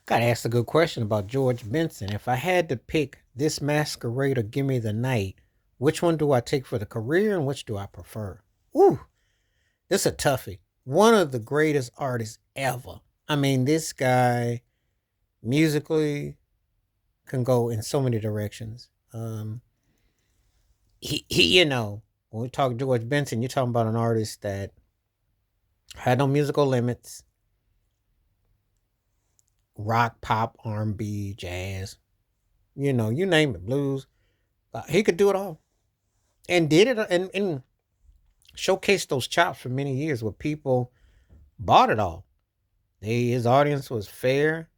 Gotta ask a good question about George Benson. If I had to pick this masquerade or give me the night, which one do I take for the career and which do I prefer? Ooh, this is a toughie. One of the greatest artists ever. I mean, this guy musically can go in so many directions. When we talk George Benson, you're talking about an artist that had no musical limits, rock, pop, R&B, jazz, you name it, blues. He could do it all and did it and showcased those chops for many years where people bought it all. His audience was fair.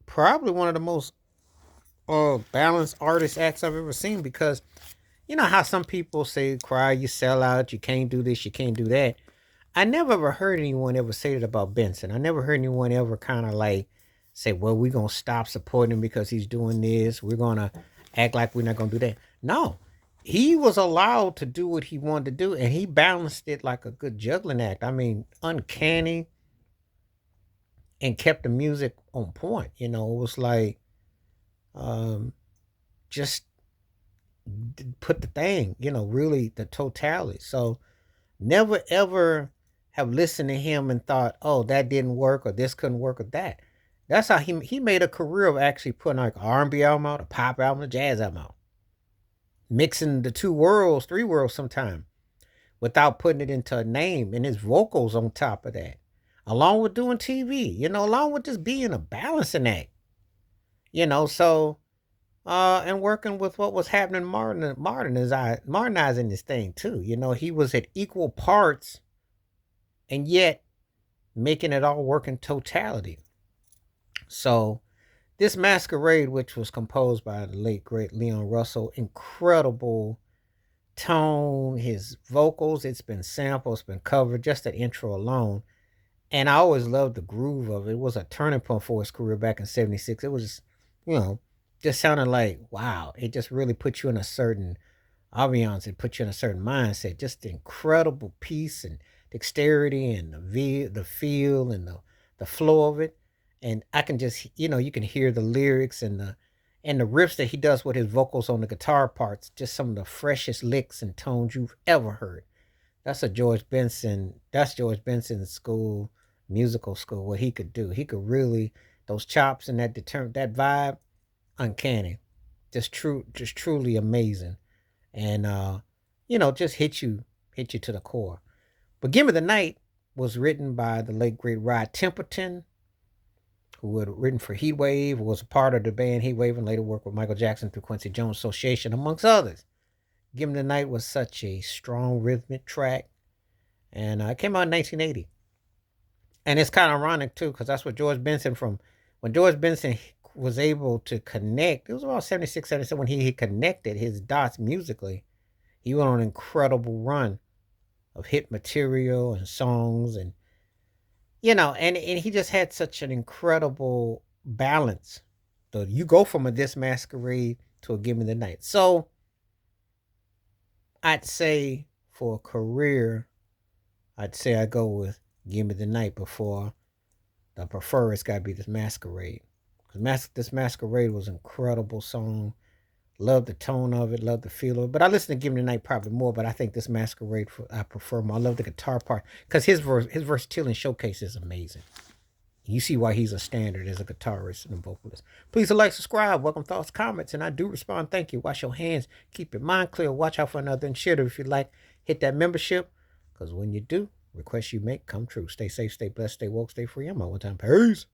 Probably one of the most balanced artist acts I've ever seen because you know how some people say, cry, you sell out, you can't do this, you can't do that. I never ever heard anyone ever say that about Benson. I never heard anyone ever kind of like say, well, we're going to stop supporting him because he's doing this. We're going to act like we're not going to do that. No, he was allowed to do what he wanted to do and he balanced it like a good juggling act. I mean, uncanny and kept the music on point. It was like um, just put the thing, really the totality. So never ever have listened to him and thought, "Oh, that didn't work, or this couldn't work, or that." That's how he made a career of actually putting like an R&B album out, a pop album, a jazz album out, mixing the two worlds, three worlds, sometime without putting it into a name, and his vocals on top of that, along with doing TV, along with just being a balancing act, So and working with what was happening, modernizing this thing too. He was at equal parts and yet making it all work in totality. So this masquerade, which was composed by the late great Leon Russell, incredible tone, his vocals, it's been sampled, it's been covered, just that intro alone. And I always loved the groove of it. It was a turning point for his career back in '76. It was just, you know, just sounding like, wow, it just really put you in a certain ambiance. It put you in a certain mindset. Just incredible peace and dexterity and the feel and the flow of it. And I can just, you can hear the lyrics and the riffs that he does with his vocals on the guitar parts. Just some of the freshest licks and tones you've ever heard. That's a George Benson. That's George Benson's school, musical school. What he could do, he could really those chops and that vibe, uncanny, just truly amazing, and just hit you to the core. But "Give Me the Night" was written by the late great Rod Temperton, who had written for Heatwave, was a part of the band Heatwave, and later worked with Michael Jackson through Quincy Jones Association, amongst others. "Give Me the Night" was such a strong rhythmic track, and it came out in 1980. And it's kind of ironic too, because that's what George Benson from when George Benson was able to connect. It was about 76, 77 when he connected his dots musically. He went on an incredible run of hit material and songs, and and he just had such an incredible balance. So you go from a "This Masquerade" to a "Give Me the Night." So I'd say for a career, I'd say I go with "Give Me the Night" before I prefer it's got to be "This Masquerade." Because "This Masquerade" was an incredible song. Love the tone of it, love the feel of it. But I listen to "Give Me the Night" probably more, but I think "This Masquerade" I prefer more. I love the guitar part because his versatility and showcase is amazing. You see why he's a standard as a guitarist and a vocalist. Please like, subscribe, welcome thoughts, comments, and I do respond. Thank you. Wash your hands, keep your mind clear, watch out for another, and share it if you like. Hit that membership, because when you do, requests you make come true. Stay safe, stay blessed, stay woke, stay free. I'm out one time. Peace.